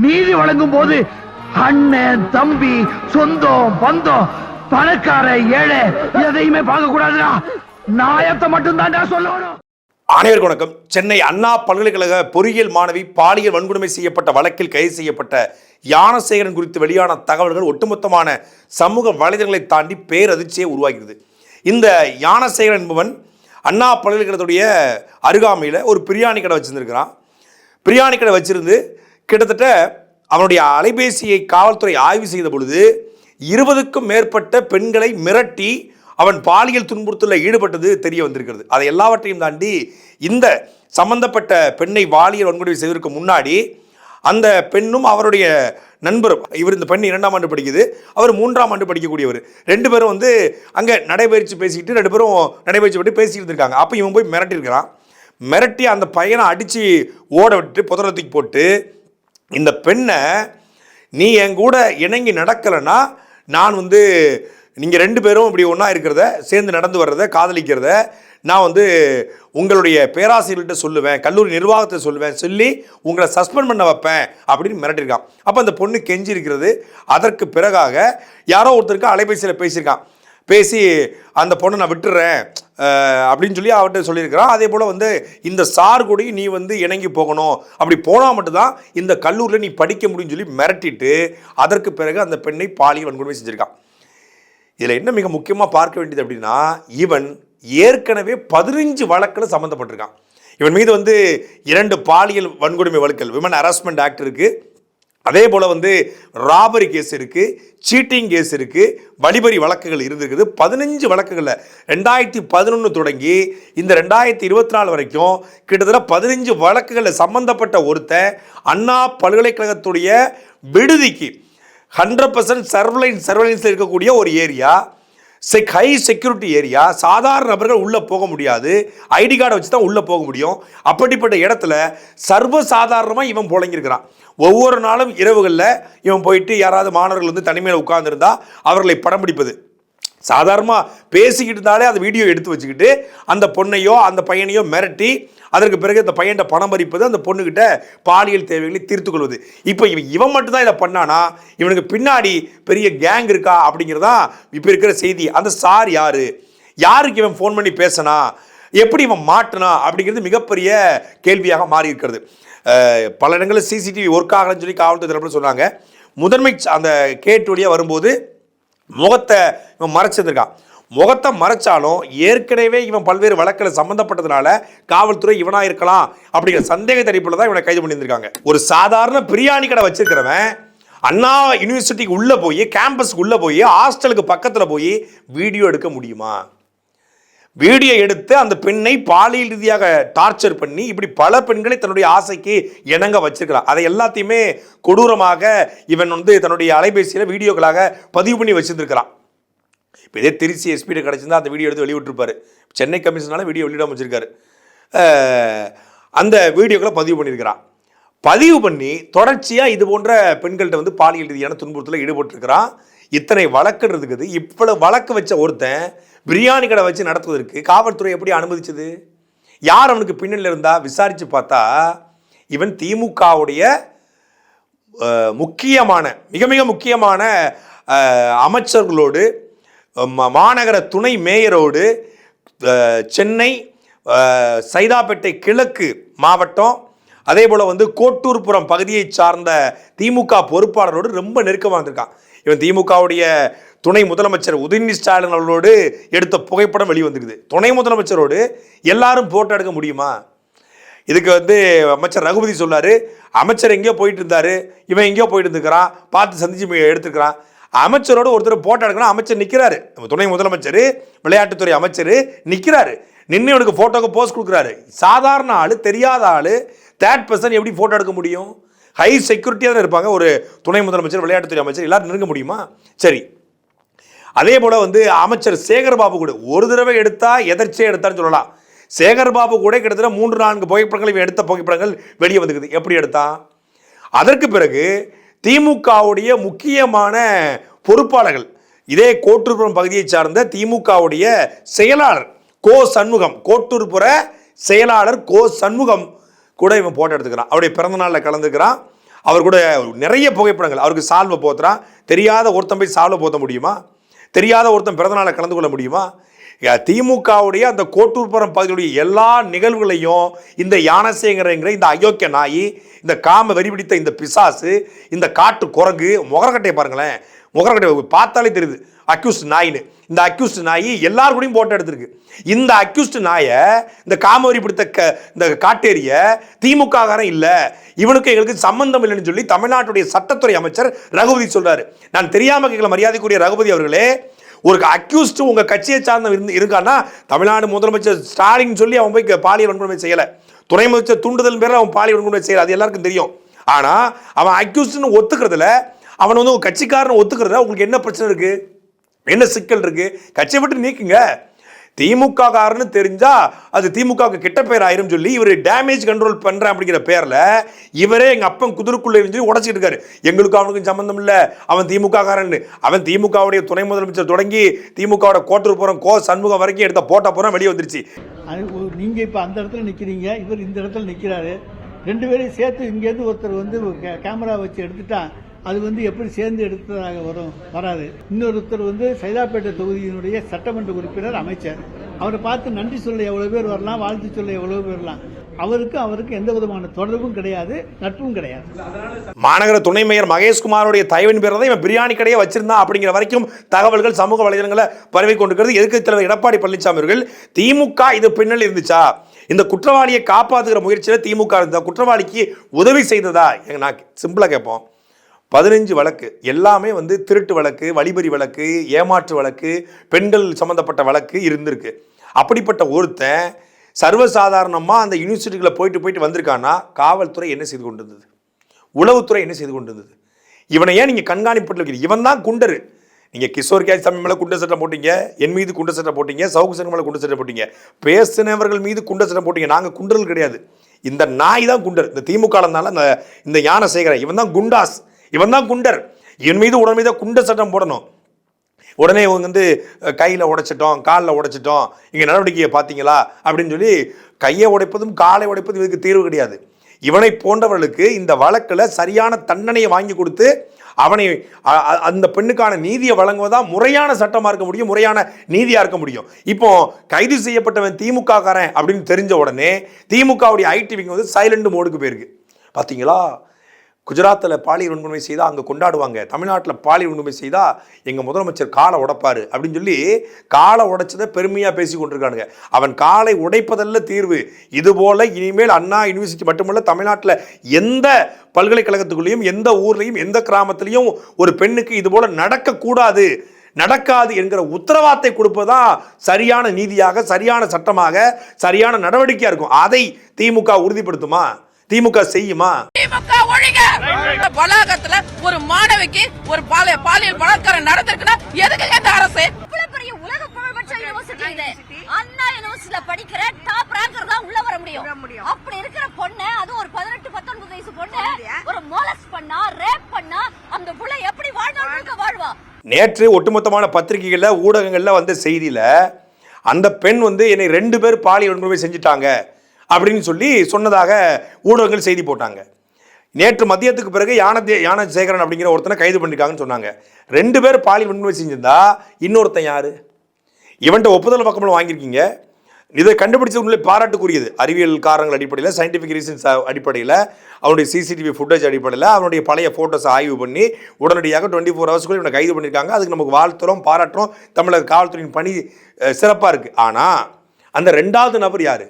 நீதி வழங்கும் போது அண்ணன் தம்பி சொந்தம் பந்தம் பணக்கார ஏழை எதையுமே பார்க்க கூடாதுடா. நாயத்தை மட்டும் தான் சொல்லணும். அனைவருக்கும் வணக்கம். சென்னை அண்ணா பல்கலைக்கழக பொறியியல் மாணவி பாலியல் வன்கொடுமை செய்யப்பட்ட வழக்கில் கைது செய்யப்பட்ட ஞானசேகரன் குறித்து வெளியான தகவல்கள் ஒட்டுமொத்தமான சமூக வலைதளங்களை தாண்டி பேரதிர்ச்சியை உருவாகிறது. இந்த ஞானசேகரன் என்பவன் அண்ணா பல்கலைக்கழகத்துடைய அருகாமையில் ஒரு பிரியாணி கடை வச்சுருந்துருக்கிறான். பிரியாணி கடை வச்சிருந்து கிட்டத்தட்ட அவனுடைய அலைபேசியை காவல்துறை ஆய்வு செய்த பொழுது 20க்கும் மேற்பட்ட பெண்களை மிரட்டி அவன் பாலியல் துன்புறுத்தலில் ஈடுபட்டது தெரிய வந்திருக்கிறது. அதை எல்லாவற்றையும் தாண்டி இந்த சம்பந்தப்பட்ட பெண்ணை பாலியல் வன்கொடுமை செய்வதற்கு முன்னாடி அந்த பெண்ணும் அவருடைய நண்பரும், இவர் இந்த பெண் 2ஆம் ஆண்டு படிக்குது, அவர் 3ஆம் ஆண்டு படிக்கக்கூடியவர், 2 பேரும் அங்கே நடைபயிற்சி பேசிக்கிட்டு 2 பேரும் நடைபயிற்சி பற்றி பேசிக்கிட்டு இருந்திருக்காங்க. அப்போ இவன் போய் மிரட்டியிருக்கிறான். மிரட்டி அந்த பையனை அடித்து ஓட விட்டு புதரத்துக்கு போட்டு, இந்த பெண்ணை நீ என் கூட இணங்கி நடக்கலைன்னா நான் நீங்கள் 2 பேரும் இப்படி ஒன்றா இருக்கிறத, சேர்ந்து நடந்து வர்றத, காதலிக்கிறத நான் உங்களுடைய பேராசிரியர்கிட்ட சொல்லுவேன், கல்லூரி நிர்வாகத்தை சொல்லுவேன், சொல்லி உங்களை சஸ்பெண்ட் பண்ண வைப்பேன் அப்படின்னு மிரட்டிருக்கான். அப்போ அந்த பொண்ணு கெஞ்சி இருக்கிறது. அதற்கு பிறகாக யாரோ ஒருத்தருக்கு அலைபேசியில் பேசியிருக்கான். பேசி அந்த பொண்ணை நான் விட்டுறேன் அப்படின்னு சொல்லி அவர்கிட்ட சொல்லியிருக்கிறான். அதே போல் இந்த சார் கூட நீ இணங்கி போகணும், அப்படி போனால் மட்டும்தான் இந்த கல்லூரியில் நீ படிக்க முடியும்னு சொல்லி மிரட்டிட்டு அதற்கு பிறகு அந்த பெண்ணை பாலியல் வன்கொடுமை செஞ்சுருக்கான். இதில் என்ன மிக முக்கியமாக பார்க்க வேண்டியது அப்படின்னா, இவன் ஏற்கனவே 15 வழக்கில் சம்மந்தப்பட்டிருக்கான். இவன் மீது 2 பாலியல் வன்கொடுமை வழக்குகள், விமன் ஹராஸ்மெண்ட் ஆக்ட் இருக்குது, அதே போல் ராபரி கேஸ் இருக்குது, சீட்டிங் கேஸ் இருக்குது, வழிபறி வழக்குகள் இருந்திருக்குது. 15 வழக்குகளில் 2011 தொடங்கி இந்த 2024 வரைக்கும் கிட்டத்தட்ட 15 வழக்குகளில் சம்பந்தப்பட்ட ஒருத்தன் அண்ணா பல்கலைக்கழகத்துடைய விடுதிக்கு 100% சர்வலைன்ஸில் இருக்கக்கூடிய ஒரு ஏரியா, ஹை செக்யூரிட்டி ஏரியா, சாதாரண நபர்கள் உள்ளே போக முடியாது, ஐடி கார்டை வச்சு தான் உள்ளே போக முடியும். அப்படிப்பட்ட இடத்துல சர்வசாதாரணமாக இவன் புழங்கியிருக்கிறான். ஒவ்வொரு நாளும் இரவுகளில் இவன் போயிட்டு யாராவது மாணவர்கள் தனிமையில் உட்கார்ந்துருந்தா அவர்களை படம் பிடிப்பது, சாதாரணமாக பேசிக்கிட்டு இருந்தாலே அந்த வீடியோ எடுத்து வச்சுக்கிட்டு அந்த பொண்ணையோ அந்த பையனையோ மிரட்டி அதற்கு பிறகு அந்த பையன்கிட்ட பணம் பறிப்பது, அந்த பொண்ணுக்கிட்ட பாலியல் தேவைகளை தீர்த்து கொள்வது. இப்போ இவன் மட்டும்தான் இதை பண்ணானா, இவனுக்கு பின்னாடி பெரிய கேங் இருக்கா அப்படிங்கிறதான் இப்போ இருக்கிற செய்தி. அந்த சார் யாருக்கு இவன் ஃபோன் பண்ணி பேசினா, எப்படி இவன் மாட்டினா அப்படிங்கிறது மிகப்பெரிய கேள்வியாக மாறி இருக்கிறது. பல இடங்களில் சிசிடிவி ஒர்க் ஆகலன்னு சொல்லி காவல்துறை தரப்பில் சொன்னாங்க. முதன்மை அந்த கேட்டுவழியாக வரும்போது முகத்தை இவன் மறைச்சிருக்கான். முகத்தை மறைச்சாலும் ஏற்கனவே இவன் பல்வேறு வழக்கில் சம்மந்தப்பட்டதுனால காவல்துறை இவனாக இருக்கலாம் அப்படிங்கிற சந்தேக தரிப்பில் தான் இவனை கைது பண்ணியிருந்திருக்காங்க. ஒரு சாதாரண பிரியாணி கடை வச்சிருக்கிறவன் அண்ணா யூனிவர்சிட்டிக்கு உள்ளே போய், கேம்பஸ்க்கு உள்ளே போய், ஹாஸ்டலுக்கு பக்கத்தில் போய் வீடியோ எடுக்க முடியுமா? வீடியோ எடுத்து அந்த பெண்ணை பாலியல் ரீதியாக டார்ச்சர் பண்ணி இப்படி பல பெண்களை தன்னுடைய ஆசைக்கு இணங்க வச்சிருக்கிறான். அதை எல்லாத்தையுமே கொடூரமாக இவன் தன்னுடைய அலைபேசியில் வீடியோக்களாக பதிவு பண்ணி வச்சிருக்கிறான். இப்போ இதே திருச்சி எஸ்பிட்ட கிடச்சிருந்தா அந்த வீடியோ எடுத்து வெளியிட்டிருப்பாரு. சென்னை கமிஷனால வீடியோ வெளியிடாமல் வச்சிருக்காரு. அந்த வீடியோக்களை பதிவு பண்ணியிருக்கிறான். பதிவு பண்ணி தொடர்ச்சியாக இது போன்ற பெண்கள்கிட்ட பாலியல் ரீதியான துன்புறுத்தலில் ஈடுபட்டிருக்கிறான். இத்தனை வழக்குன்றதுக்குது. இவ்வளவு வழக்கு வச்ச ஒருத்தன் பிரியாணி கடை வச்சு நடத்துவதற்கு காவல்துறை எப்படி அனுமதிச்சது? யார் அவனுக்கு பின்னணியில் இருந்தா? விசாரித்து பார்த்தா இவன் திமுகவுடைய முக்கியமான, மிக மிக முக்கியமான அமைச்சர்களோடு, மாநகர துணை மேயரோடு, சென்னை சைதாப்பேட்டை கிழக்கு மாவட்டம், அதே போல் கோட்டூர்புரம் பகுதியை சார்ந்த திமுக பொறுப்பாளரோடு ரொம்ப நெருக்கமாக இருந்திருக்கான். இவன் திமுகவுடைய துணை முதலமைச்சர் உதயநிதி ஸ்டாலின் அவர்களோடு எடுத்த புகைப்படம் வெளிவந்துருக்குது. துணை முதலமைச்சரோடு எல்லாரும் போட்டோ எடுக்க முடியுமா? இதுக்கு அமைச்சர் ரகுபதி சொன்னார், அமைச்சர் எங்கேயோ போயிட்டு இருந்தார், இவன் எங்கேயோ போயிட்டு இருந்துக்கிறான், பார்த்து சந்திச்சு எடுத்துக்கிறான். அமைச்சரோடு ஒருத்தர் போட்டோ எடுக்கணும், அமைச்சர் நிற்கிறாரு, துணை முதலமைச்சர் விளையாட்டுத்துறை அமைச்சர் நிற்கிறாரு, நின்று இவனுக்கு ஃபோட்டோக்கு போஸ்ட் கொடுக்குறாரு. சாதாரண ஆள், தெரியாத ஆள், தேர்ட் பர்சன் எப்படி ஃபோட்டோ எடுக்க முடியும்? ஹை செக்யூரிட்டியாக தான் இருப்பாங்க. ஒரு துணை முதலமைச்சர், விளையாட்டுத்துறை அமைச்சர் எல்லாரும் நெருங்க முடியுமா? சரி, அதே போல் அமைச்சர் சேகர்பாபு கூட ஒரு தடவை எடுத்தால் எதர்ச்சியாக எடுத்தான்னு சொல்லலாம். சேகர்பாபு கூட கிட்டத்தட்ட 3-4 புகைப்படங்கள் எடுத்த புகைப்படங்கள் வெளியே வந்துக்குது. எப்படி எடுத்தான்? அதற்கு பிறகு திமுகவுடைய முக்கியமான பொறுப்பாளர்கள், இதே கோட்டூர்புரம் பகுதியை சார்ந்த திமுகவுடைய செயலாளர் கோ சண்முகம், கோட்டூர்புர செயலாளர் கோ சண்முகம் கூட இவன் போட்டோ எடுத்துக்கிறான். அவருடைய பிறந்த நாளில் கலந்துக்கிறான். அவர் கூட நிறைய புகைப்படங்கள். அவருக்கு சால்வை போத்துறான். தெரியாத ஒருத்தன் போய் சால்வை போத்த முடியுமா? தெரியாத ஒருத்தன் பிறந்தநாளை கலந்து கொள்ள முடியுமா? திமுகவுடைய அந்த கோட்டூர்புரம் பகுதியுடைய எல்லா நிகழ்வுகளையும் இந்த யானசேகரங்கிற இந்த அயோக்கிய நாய், இந்த காம வெறி பிடித்த இந்த பிசாசு, இந்த காட்டு குரங்கு, முகரக்கட்டையை பாருங்களேன், முகரக்கட்டை பார்த்தாலே தெரியுது அக்யூஸ்ட் நாயின்னு. இந்த அக்யூஸ்ட் நாய் எல்லாருக்கூடையும் போட்டோ எடுத்திருக்கு. இந்த அக்யூஸ்ட் நாயை, இந்த காமவெறி பிடித்த இந்த காட்டேரிய திமுக காரன் இல்லை, இவனுக்கு எங்களுக்கு சம்பந்தம் இல்லைன்னு சொல்லி தமிழ்நாட்டுடைய சட்டத்துறை அமைச்சர் ரகுபதி சொல்றாரு. நான் தெரியாம கேட்கல, மரியாதைக்குரிய ரகுபதி அவர்களே, ஒரு அக்யூஸ்ட் உங்க கட்சியை சார்ந்த இருக்கான்னா, தமிழ்நாடு முதலமைச்சர் ஸ்டாலின் சொல்லி அவன் போய் பாலியல் வன்கொடுமை செய்யல, துணை முதலமைச்சர் தூண்டுதல் பேரில் அவன் பாலியல் வன்கொடுமை செய்யல, அது எல்லாருக்கும் தெரியும். ஆனா அவன் அக்யூஸ்ட்னு ஒத்துக்கிறதுல, அவன் வந்து உங்க கட்சிக்காரன் ஒத்துக்கிறதுல உங்களுக்கு என்ன பிரச்சனை இருக்கு? என்ன சிக்கல் இருக்கு? கட்சியை விட்டு நீக்குங்க. திமுக காரன்னு தெரிஞ்சா அது திமுக கிட்ட பேர் ஆயிரும் சொல்லி இவர் டேமேஜ் கண்ட்ரோல் பண்றேன் அப்படிங்கிற பேர்ல இவரே எங்க அப்பன் குதிரைக்குள்ள இருந்து உடச்சிட்டு இருக்காரு. எங்களுக்கு அவனுக்கும் சம்பந்தம் இல்ல, அவன் திமுக காரன். அவன் திமுகவுடைய துணை முதலமைச்சர் தொடங்கி திமுகவோட கோட்டூர்புரம் சண்முகம் வரைக்கும் எடுத்த போட்ட புறம் வெளியே வந்துருச்சு. நீங்க இப்ப அந்த இடத்துல நிக்கிறீங்க, இவர் இந்த இடத்துல நிக்கிறாரு. ரெண்டு பேரையும் சேர்த்து இங்கேருந்து ஒருத்தர் வந்து கேமரா வச்சு எடுத்துட்டா அது வந்து எப்படி சேர்ந்து எடுத்ததாக வராது. இன்னொருத்தர் வந்து சைதாப்பேட்டை தொகுதியினுடைய சட்டமன்ற உறுப்பினர், அமைச்சர். அவரை பார்த்து நன்றி சொல்ல எவ்வளவு பேர் வரலாம், வாழ்த்து சொல்ல எவ்வளவு பேர் வரலாம். அவருக்கு எந்த விதமான தொடர்பும் கிடையாது, நட்பும் கிடையாது. மாநகர துணை மேயர் மகேஷ்குமாரோடைய தயவின் பேர் தான் இவன் பிரியாணி கடையை வச்சிருந்தான் அப்படிங்கிற வரைக்கும் தகவல்கள் சமூக வலைதளங்களை பரவி கொண்டிருக்கிறது. எதிர்க்கட்சித் தலைவர் எடப்பாடி பழனிசாமி அவர்கள், திமுக இது பின்னல் இருந்துச்சா, இந்த குற்றவாளியை காப்பாற்றுகிற முயற்சியில் திமுக இருந்த குற்றவாளிக்கு உதவி செய்ததா? நான் சிம்பிளா கேட்போம். 15 வழக்கு எல்லாமே வந்து திருட்டு வழக்கு, வழிபறி வழக்கு, ஏமாற்று வழக்கு, பெண்கள் சம்பந்தப்பட்ட வழக்கு இருந்திருக்கு. அப்படிப்பட்ட ஒருத்தன் சர்வசாதாரணமாக அந்த யூனிவர்சிட்டிகளை போயிட்டு வந்திருக்கான்னா காவல்துறை என்ன செய்து கொண்டு இருந்தது? உளவுத்துறை என்ன செய்து கொண்டு இருந்தது? இவனை ஏன் நீங்கள் கண்காணிப்பட்டு வைக்கிறீங்க? இவன் தான் குண்டரு. நீங்கள் கிஷோர் கேஸ் தம்பி மேலே குண்ட சட்டம் போட்டீங்க, என் மீது குண்ட சட்டம் போட்டீங்க, சவுக்கு சட்டம் மேலே குண்ட சட்டம் போட்டீங்க, பேசினவர்கள் மீது குண்ட சட்டம் போட்டீங்க. நாங்கள் குண்டர்கள் கிடையாது, இந்த நாய் தான் குண்டர். இந்த திமுக இந்த யானசேகரன் இவன் தான் குண்டாஸ், இவன் தான் குண்டர். இவன் மீது உடனே தான் குண்ட சட்டம் போடணும். உடனே இவங்க வந்து கையில் உடைச்சிட்டோம், காலில் உடைச்சிட்டோம், இங்கே நடவடிக்கையை பார்த்தீங்களா அப்படின்னு சொல்லி கையை உடைப்பதும் காலை உடைப்பதும் இதுக்கு தீர்வு கிடையாது. இவனை போன்றவர்களுக்கு இந்த வழக்கில் சரியான தண்டனையை வாங்கி கொடுத்து அவனை அந்த பெண்ணுக்கான நீதியை வழங்குவதா முறையான சட்டமாக இருக்க முடியும், முறையான நீதியாக இருக்க முடியும். இப்போ கைது செய்யப்பட்டவன் திமுக காரன் அப்படின்னு தெரிஞ்ச உடனே திமுகவுடைய ஐடி விங் வந்து சைலண்ட் மோடுக்கு போயிருக்கு. பார்த்தீங்களா, குஜராத்தில் பாலியல் வன்கொடுமை செய்தால் அங்கே கொண்டாடுவாங்க, தமிழ்நாட்டில் பாலியல் வன்கொடுமை செய்தால் எங்கள் முதலமைச்சர் காலை உடைப்பார் அப்படின்னு சொல்லி காலை உடைச்சதை பெருமையாக பேசி கொண்டிருக்கானுங்க. அவன் காலை உடைப்பதல்ல தீர்வு. இதுபோல் இனிமேல் அண்ணா யூனிவர்சிட்டி மட்டுமல்ல, தமிழ்நாட்டில் எந்த பல்கலைக்கழகத்துக்குள்ளேயும், எந்த ஊர்லேயும், எந்த கிராமத்திலையும் ஒரு பெண்ணுக்கு இதுபோல் நடக்கக்கூடாது, நடக்காது என்கிற உத்தரவாதத்தை கொடுப்பதுதான் சரியான நீதியாக, சரியான சட்டமாக, சரியான நடவடிக்கையாக இருக்கும். அதை திமுக உறுதிப்படுத்துமா? திமுக செய்யுமா? திமுக ஒழிக. வளாகத்துல ஒரு மாணவிக்கு ஒரு பாலியல் பலாத்காரம் நடந்திருக்குன்னா எதுக்கு இந்த அரசு? இவ்வளவு பெரிய உலக புகழ்பெற்ற யுனிவர்சிட்டி இது. அண்ணா யுனிவர்சிட்டில படிக்கிற டாப் ரேங்கர் தான் உள்ள வர முடியும். அப்படி இருக்கிற பொண்ணு, அது ஒரு 18-19 வயசு பொண்ணு ஒரு மோலஸ்ட் பண்ணா, ரேப் பண்ணா, அந்த புள்ள எப்படி வாழ்வா? நேற்று ஒட்டுமொத்தமான பத்திரிகைகள்ல, ஊடகங்கள்ல வந்த செய்தியில அந்த பெண் வந்து என்னை 2 பேர் பாலியல் வன்கொடுமை செஞ்சுட்டாங்க அப்படின்னு சொல்லி சொன்னதாக ஊடகங்கள் செய்தி போட்டாங்க. நேற்று மதியத்துக்கு பிறகு யானசேகரன் அப்படிங்கிற ஒருத்தனை கைது பண்ணிருக்காங்கன்னு சொன்னாங்க. 2 பேர் பாலியல் வன்கொடுமை செஞ்சிருந்தா இன்னொருத்தன் யாரு? இவன்ட்ட ஒப்புதல் பக்கமெல்லாம் வாங்கியிருக்கீங்க. இதை கண்டுபிடிச்சது உண்மையிலே பாராட்டுக்குரியது. அறிவியல் காரணங்கள் அடிப்படையில், சயின்டிஃபிக் ரீசன்ஸ் அடிப்படையில், அவனுடைய சிசிடிவி ஃபுட்டேஜ் அடிப்படையில், அவனுடைய பழைய ஃபோட்டோஸை ஆய்வு பண்ணி உடனடியாக 24 ஹவர்ஸ்க்குள்ளே இவனை கைது பண்ணியிருக்காங்க. அதுக்கு நமக்கு வாழ்த்துறோம், பாராட்டுறோம். தமிழக காவல்துறையின் பணி சிறப்பாக இருக்குது. ஆனால் அந்த 2வது நபர் யார்?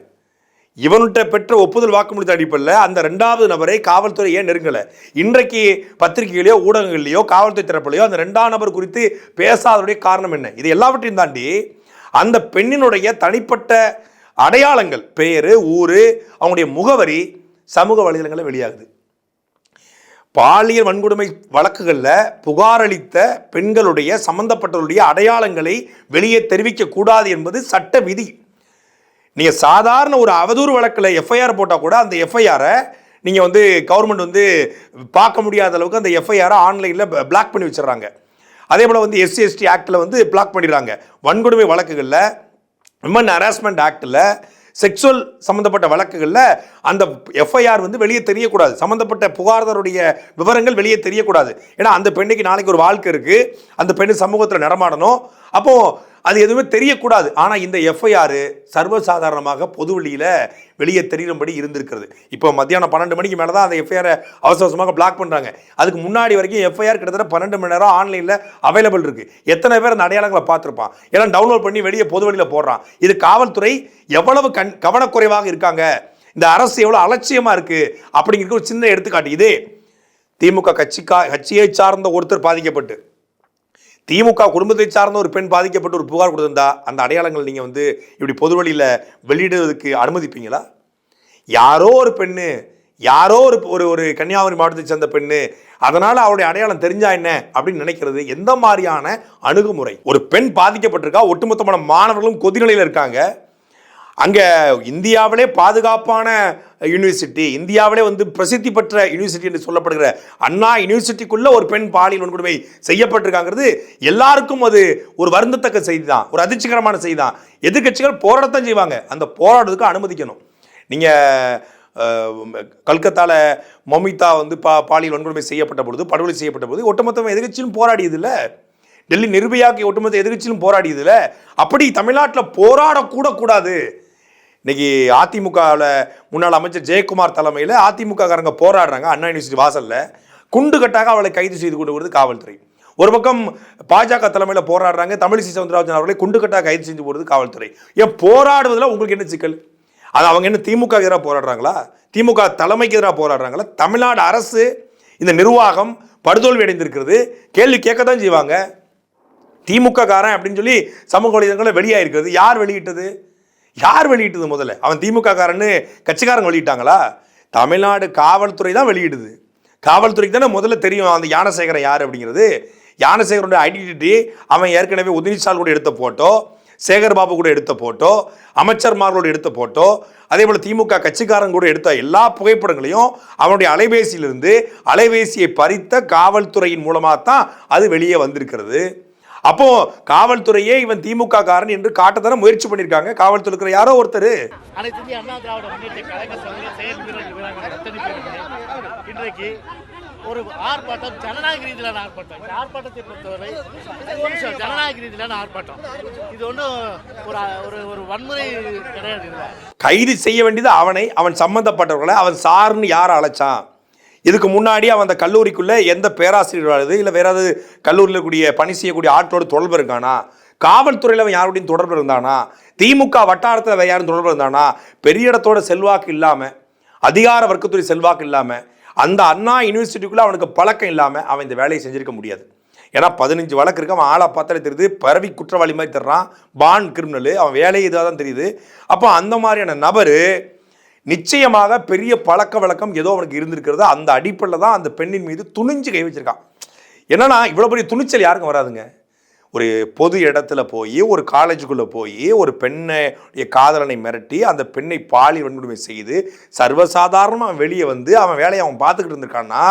இவன்கிட்ட பெற்ற ஒப்புதல் வாக்குமூலத்தின் அடிப்படையில் அந்த 2வது நபரை காவல்துறை ஏன் நெருங்கலை? இன்றைக்கு பத்திரிகைகளையோ ஊடகங்களையோ காவல்துறை தரப்புலையோ அந்த 2ஆம் நபர் குறித்து பேசாததுடைய காரணம் என்ன? இது எல்லாவற்றையும் தாண்டி அந்த பெண்ணினுடைய தனிப்பட்ட அடையாளங்கள், பெயர், ஊர், அவங்களுடைய முகவரி சமூக வலைதளங்களில் வெளியாகுது. பாலியல் வன்கொடுமை வழக்குகளில் புகாரளித்த பெண்களுடைய சம்பந்தப்பட்டவருடைய அடையாளங்களை வெளியே தெரிவிக்கக்கூடாது என்பது சட்ட விதி. நீங்கள் சாதாரண ஒரு அவதூறு வழக்கில் எஃப்ஐஆர் போட்டால் கூட அந்த எஃப்ஐஆரை நீங்கள் வந்து கவர்மெண்ட் வந்து பார்க்க முடியாத அளவுக்கு அந்த எஃப்ஐஆரை ஆன்லைனில் பிளாக் பண்ணி வச்சிடறாங்க. அதே போல் வந்து SC/ST ஆக்டில் வந்து பிளாக் பண்ணிடுறாங்க. வன்கொடுமை வழக்குகளில், விமன் ஹராஸ்மெண்ட் ஆக்டில், செக்ஸுவல் சம்பந்தப்பட்ட வழக்குகளில் அந்த எஃப்ஐஆர் வந்து வெளியே தெரியக்கூடாது, சம்பந்தப்பட்ட புகார்தாருடைய விவரங்கள் வெளியே தெரியக்கூடாது. ஏன்னா அந்த பெண்ணுக்கு நாளைக்கு ஒரு வாழ்க்கை இருக்கு, அந்த பெண்ணு சமூகத்தில் நடமாடணும், அப்போ அது எதுவுமே தெரியக்கூடாது. ஆனால் இந்த எஃப்ஐஆர் சர்வசாதாரணமாக பொதுவெளியில் வெளியே தெரியும்படி இருந்திருக்கிறது. இப்போ மத்தியானம் 12 மணிக்கு மேலே தான் அந்த எஃப்ஐஆரை அவசரமாக பிளாக் பண்ணுறாங்க. அதுக்கு முன்னாடி வரைக்கும் எஃப்ஐஆர் கிட்டத்தட்ட 12 மணி நேரம் ஆன்லைனில் அவைலபிள் இருக்குது. எத்தனை பேர் அந்த அடையாளங்களை பார்த்துருப்பான், எல்லாம் டவுன்லோட் பண்ணி வெளியே பொதுவெளியில் போடுறான். இது காவல்துறை எவ்வளவு கவனக்குறைவாக இருக்காங்க, இந்த அரசு எவ்வளோ அலட்சியமாக இருக்குது அப்படிங்கிறது ஒரு சின்ன எடுத்துக்காட்டு. இதே திமுக கட்சியை சார்ந்த ஒருத்தர் பாதிக்கப்பட்டு, திமுக குடும்பத்தை சார்ந்த ஒரு பெண் பாதிக்கப்பட்டு ஒரு புகார் கொடுத்திருந்தா அந்த அடையாளங்கள் நீங்கள் வந்து இப்படி பொதுவெளியில் வெளியிடுவதற்கு அனுமதிப்பீங்களா? யாரோ ஒரு பெண்ணு, யாரோ ஒரு கன்னியாகுமரி மாவட்டத்தை சேர்ந்த பெண்ணு, அதனால் அவருடைய அடையாளம் தெரிஞ்சா என்ன அப்படின்னு நினைக்கிறது எந்த மாதிரியான அணுகுமுறை? ஒரு பெண் பாதிக்கப்பட்டிருக்கா, ஒட்டுமொத்தமான மாணவர்களும் கொதிநிலையில் இருக்காங்க. அங்கே இந்தியாவிலே பாதுகாப்பான யூனிவர்சிட்டி, இந்தியாவிலே வந்து பிரசித்தி பெற்ற யூனிவர்சிட்டி என்று சொல்லப்படுகிற அண்ணா யூனிவர்சிட்டிக்குள்ள ஒரு பெண் பாலியல் வன்கொடுமை செய்யப்பட்டிருக்காங்கிறது எல்லாருக்கும் அது ஒரு வருந்தத்தக்க செய்தி தான், ஒரு அதிர்ச்சிகரமான செய்தி தான். எதிர்கட்சிகள் போராடத்தான் செய்வாங்க, அந்த போராடுறதுக்கு அனுமதிக்கணும். நீங்கள் கல்கத்தாவில் மமிதா வந்து பாலியல் வன்கொடுமை செய்யப்பட்ட பொழுது, படுகொலை செய்யப்பட்ட பொழுது ஒட்டுமொத்தமாக எதிர்கட்சியும் போராடியது இல்லை. டெல்லி நிர்பயாக்கு ஒட்டுமொத்த எதிர்கட்சியிலும் போராடியது இல்லை. அப்படி தமிழ்நாட்டில் போராடக்கூட கூடாது. இன்னைக்கு அதிமுகவில் முன்னாள் அமைச்சர் ஜெயக்குமார் தலைமையில் அதிமுககாரங்க போராடுறாங்க அண்ணா யூனிவர்சிட்டி வாசலில். குண்டு கட்டாக அவளை கைது செய்து கொண்டு வருது காவல்துறை. ஒரு பக்கம் பாஜக தலைமையில் போராடுறாங்க, தமிழிசை சவுந்தரராஜன் அவர்களை குண்டு கட்டாக கைது செஞ்சு போடுறது காவல்துறை. ஏன் போராடுவதில் உங்களுக்கு என்ன சிக்கல்? அது அவங்க என்ன திமுக எதிராக போராடுறாங்களா, திமுக தலைமைக்கு எதிராக போராடுறாங்களா? தமிழ்நாடு அரசு இந்த நிர்வாகம் படுதோல்வி அடைந்திருக்கிறது, கேள்வி கேட்க தான் செய்வாங்க. திமுக காரன் அப்படின்னு சொல்லி சமூக வலைதளங்களில் வெளியாயிருக்கிறது. யார் வெளியிட்டது? முதல்ல அவன் திமுக காரன்னு கட்சிக்காரங்க வெளியிட்டாங்களா? தமிழ்நாடு காவல்துறை தான் வெளியிடுது. காவல்துறைக்கு தானே முதல்ல தெரியும் அந்த ஞானசேகரன் யார் அப்படிங்கிறது. ஞானசேகரனுடைய ஐடென்டிட்டி, அவன் ஏற்கனவே உதயநிதி கூட எடுத்த போட்டோ, சேகர் பாபு கூட எடுத்த போட்டோ, அமைச்சர்மார்களோடு எடுத்த போட்டோ, அதே போல் திமுக கட்சிக்காரங்க கூட எடுத்த எல்லா புகைப்படங்களையும் அவனுடைய அலைபேசியை பறித்த காவல்துறையின் மூலமாக தான் அது வெளியே வந்திருக்கிறது. அப்போ காவல்துறையே இவன் திமுக காரன் என்று காட்டத்தான முயற்சி பண்ணியிருக்காங்க. காவல்துறை இருக்கிற யாரோ ஒருத்தர். அனைத்து இந்திய அண்ணா திராவிட முன்னேற்ற கழக செயல் வீரர்கள் அத்தனை பேருமே இன்றைக்கு ஒரு ஆர்ப்பாட்டம், ஜனநாயக ரீதியிலான ஆர்ப்பாட்டம். இந்த ஆர்ப்பாட்டத்தை பொறுத்தவரை ஜனநாயக ரீதியிலான ஆர்ப்பாட்டம். இது ஒன்றும் ஒரு வன்முறை கிடையாது. கைது செய்ய வேண்டியது அவனை, அவன் சம்பந்தப்பட்டவர்களை, அவன் சார்னு யார் அழைச்சான்? இதுக்கு முன்னாடி அவன் அந்த கல்லூரிக்குள்ளே எந்த பேராசிரியர் வருது, இல்லை வேற ஏதாவது கல்லூரியில் கூடிய பணி செய்யக்கூடிய ஆட்களோட தொடர்பு இருக்கானா? காவல்துறையில் அவன் யாருடையும் தொடர்பு இருந்தானா? திமுக வட்டாரத்தில் அவன் யாரும் தொடர்பு இருந்தானா? பெரிய இடத்தோட செல்வாக்கு இல்லாமல், அதிகார வர்க்கத்துறை செல்வாக்கு இல்லாமல், அந்த அண்ணா யூனிவர்சிட்டிக்குள்ளே அவனுக்கு பழக்கம் இல்லாமல் அவன் இந்த வேலையை செஞ்சிருக்க முடியாது. ஏன்னா 15 வழக்கு இருக்கு, அவன் ஆளா பார்த்தாலே தெரியுது, பரவி குற்றவாளி மாதிரி தர்றான், பான் கிரிமினல், அவன் வேலையை இதாக தான் தெரியுது. அப்போ அந்த மாதிரியான நபர் நிச்சயமாக பெரிய பழக்க வழக்கம் ஏதோ அவனுக்கு இருந்திருக்கிறது. அந்த அடிப்படையில் தான் அந்த பெண்ணின் மீது துணிஞ்சு கை வச்சிருக்கான். என்னன்னா இவ்வளோ பெரிய துணிச்சல் யாருக்கும் வராதுங்க. ஒரு பொது இடத்துல போய், ஒரு காலேஜுக்குள்ளே போய் ஒரு பெண்ணுடைய காதலனை மிரட்டி அந்த பெண்ணை பாலியல் வன்கொடுமை செய்து சர்வசாதாரணமாக அவன் வெளியே வந்து அவன் வேலையை அவன் பார்த்துக்கிட்டு இருந்திருக்கான்னா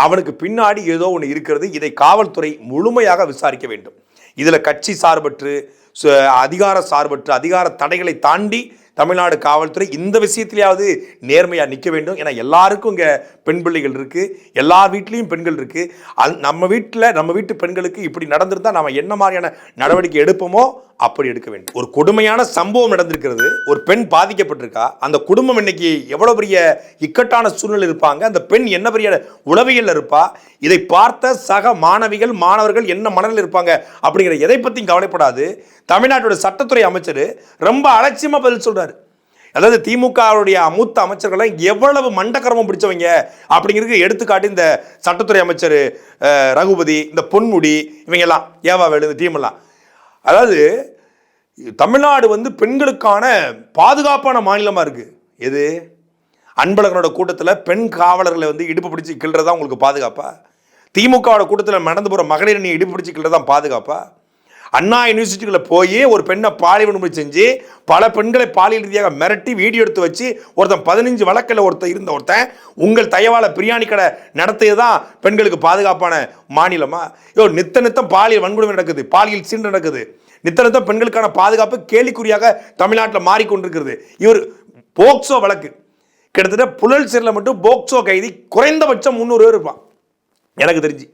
அவனுக்கு பின்னாடி ஏதோ ஒன்று இருக்கிறது. இதை காவல்துறை முழுமையாக விசாரிக்க வேண்டும். இதில் கட்சி சார்பற்று, அதிகார சார்பற்று, அதிகார தடைகளை தாண்டி தமிழ்நாடு காவல்துறை இந்த விஷயத்திலேயாவது நேர்மையாக நிற்க வேண்டும். ஏன்னா எல்லாருக்கும் இங்கே பெண் பிள்ளைகள் இருக்குது, எல்லா வீட்லேயும் பெண்கள் இருக்குது. நம்ம வீட்டு பெண்களுக்கு இப்படி நடந்திருந்தால் நம்ம என்ன மாதிரியான நடவடிக்கை எடுப்போமோ அப்படி எடுக்க வேண்டும். ஒரு கொடுமையான சம்பவம் நடந்திருக்கிறது, ஒரு பெண் பாதிக்கப்பட்டிருக்கா, அந்த குடும்பம் இன்னைக்கு எவ்வளோ பெரிய இக்கட்டான சூழ்நிலை இருப்பாங்க, அந்த பெண் என்ன பெரிய உளவியல் இருப்பா, இதை பார்த்த சக மாணவர்கள் என்ன மனநிலை இருப்பாங்க அப்படிங்கிற எதை பற்றியும் கவலைப்படாது தமிழ்நாட்டோட சட்டத்துறை அமைச்சர் ரொம்ப அலட்சியமாக பதில் சொல்றாரு. அதாவது திமுகவுடைய மூத்த அமைச்சர்கள் எவ்வளவு மண்டக்கரமும் பிடிச்சவங்க அப்படிங்கிறது எடுத்துக்காட்டு இந்த சட்டத்துறை அமைச்சர் ரகுபதி, இந்த பொன்முடி, இவங்க எல்லாம் ஏவா வேலு, இந்த டீம் எல்லாம். அதாவது தமிழ்நாடு வந்து பெண்களுக்கான பாதுகாப்பான மாநிலமா இருக்கு. எது? அன்பழகனோட கூட்டத்தில் பெண் காவலர்களை வந்து இடுப்பு பிடிச்சி கிள்றதா உங்களுக்கு பாதுகாப்பா? திமுகவோட கூட்டத்தில் நடந்து போகிற மகளிர் நீ இடுப்பு பிடிச்சி கிள்றதான் பாதுகாப்பா? அண்ணா யூனிவர்சிட்டிக்குள்ள போய் ஒரு பெண்ணை பாலியல் வன்கொடுமை செஞ்சு பல பெண்களை பாலியல் ரீதியாக மிரட்டி வீடியோ எடுத்து வச்சு ஒருத்தன் 15 வழக்கில் ஒருத்தன் உங்கள் தயவால பிரியாணி கடை நடத்தியது தான் பெண்களுக்கு பாதுகாப்பான மாநிலமா? நித்தம் பாலியல் வன்கொடுமை நடக்குது, பாலியல் சீண்டு நடக்குது. நித்தம் பெண்களுக்கான பாதுகாப்பு கேள்விக்குறியாக தமிழ்நாட்டில் மாறிக்கொண்டிருக்கிறது. இவர் போக்சோ வழக்கு கிட்டத்தட்ட புழல் சிறையில் மட்டும் போக்சோ கைதி குறைந்தபட்சம் 300 பேர் இருப்பான் எனக்கு தெரிஞ்சு.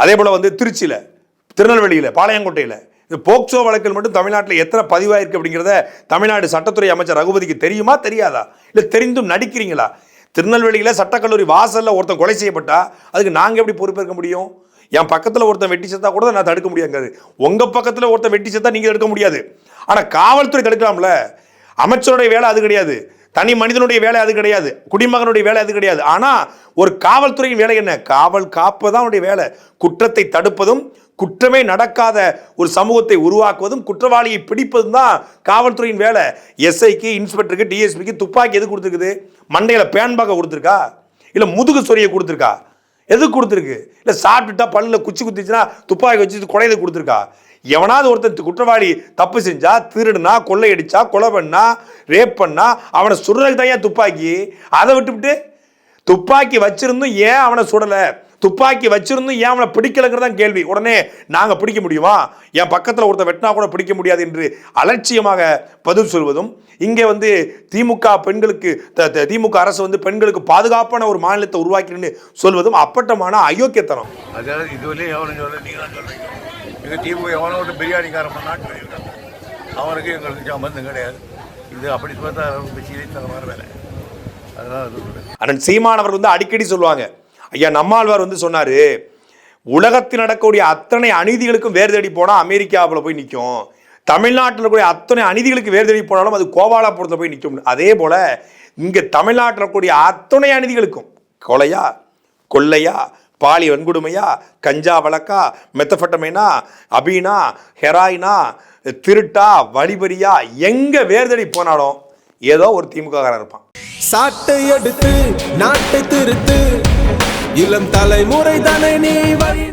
அதே போல் வந்து திருச்சியில், திருநெல்வேலியில், பாளையங்கோட்டையில் இந்த போக்சோ வழக்கில் மட்டும் தமிழ்நாட்டில் எத்தனை பதிவாயிருக்கு அப்படிங்கிறத தமிழ்நாடு சட்டத்துறை அமைச்சர் ரகுபதிக்கு தெரியுமா தெரியாதா, இல்லை தெரிந்தும் நடிக்கிறீங்களா? திருநெல்வேலியில் சட்டக்கல்லூரி வாசலில் ஒருத்தன் கொலை செய்யப்பட்டா அதுக்கு நாங்கள் எப்படி பொறுப்பேற்க முடியும்? என் பக்கத்தில் ஒருத்தன் வெட்டி செத்தா கூட நான் தடுக்க முடியாது. உங்கள் பக்கத்தில் ஒருத்தன் வெட்டி செத்தா நீங்கள் தடுக்க முடியாது. ஆனால் காவல்துறை தடுக்கலாம்ல. அமைச்சருடைய வேலை அது கிடையாது, தனி மனிதனுடைய வேலை அது கிடையாது, குடிமகனுடைய வேலை அது கிடையாது. ஆனால் ஒரு காவல்துறையின் வேலை என்ன? காவல் காப்பதான் அவனுடைய வேலை. குற்றத்தை தடுப்பதும் குற்றமே நடக்காத ஒரு சமூகத்தை உருவாக்குவதும் குற்றவாளியை பிடிப்பதும் தான் காவல்துறையின் வேலை. எஸ்ஐக்கு, இன்ஸ்பெக்டருக்கு, டிஎஸ்பிக்கு துப்பாக்கி எது கொடுத்துருக்குது? மண்டையில் பேன்பாக கொடுத்துருக்கா, இல்லை முதுகு சொறியை கொடுத்துருக்கா? எது கொடுத்துருக்கு? இல்லை சாப்பிட்டுட்டா பல்லில் குச்சி குத்திச்சுன்னா துப்பாக்கி வச்சு கொலையை கொடுத்துருக்கா? எவனாவது ஒருத்தன் குற்றவாளி தப்பு செஞ்சா, திருடுனா, கொள்ளையடிச்சா, கொலை பண்ணா, ரேப் பண்ணா அவனை சுடுறதுக்கு தான் ஏன் துப்பாக்கி? அதை விட்டுவிட்டு துப்பாக்கி வச்சிருந்தும் ஏன் அவனை சுடலை, துப்பாக்கி வச்சிருந்தும் ஏன் அவனை பிடிக்கலைங்கிறதான் கேள்வி. உடனே நாங்கள் பிடிக்க முடியுமா, என் பக்கத்தில் ஒருத்தர் வெட்டினா கூட பிடிக்க முடியாது என்று அலட்சியமாக பதில் சொல்வதும், இங்கே வந்து திமுக பெண்களுக்கு திமுக அரசு வந்து பெண்களுக்கு பாதுகாப்பான ஒரு மாநிலத்தை உருவாக்கின்னு சொல்வதும் அப்பட்டமான அயோக்கியத்தனம். அதாவது இதுவரையும் எவனும் சொல்ல, நீங்கள் தான் சொல்றீங்க. எங்கள் திமுக எவனோ ஒரு பிரியாணிக்காரன் நாட்டு சொல்லியிருக்காங்க, அவனுக்கு எங்களுக்கு சம்பந்தம் கிடையாது. இது அப்படி பார்த்தா தரமான வேலை. அதனால் அண்ணன் சீமானவர் வந்து அடிக்கடி சொல்லுவாங்க, ஐயா நம்மாழ்வார் வந்து சொன்னாரு, உலகத்தில் நடக்கக்கூடிய அத்தனை அநீதிகளுக்கும் வேறு தேடி போனால் அமெரிக்காவில் போய் நிற்கும், தமிழ்நாட்டில் இருக்கக்கூடிய அத்தனை அநீதிகளுக்கு வேறு தேடி போனாலும் அது கோபாலாபுரத்தில் போய் நிற்கும். அதே போல இங்கே தமிழ்நாட்டில் இருக்கக்கூடிய அத்தனை அநீதிகளுக்கும், கொலையா, கொள்ளையா, பாலியல் வன்கொடுமையா, கஞ்சா வழக்கா, மெத்தபெட்டமைனா, அபீனா, ஹெராயினா, திருட்டா, வழிபறியா, எங்க வேறு தேடி போனாலும் ஏதோ ஒரு திமுக காரன் இருப்பான். சாட்டை எடுத்து நாட்டை திருத்து, இளம் தலைமுறை தானே நீ வழி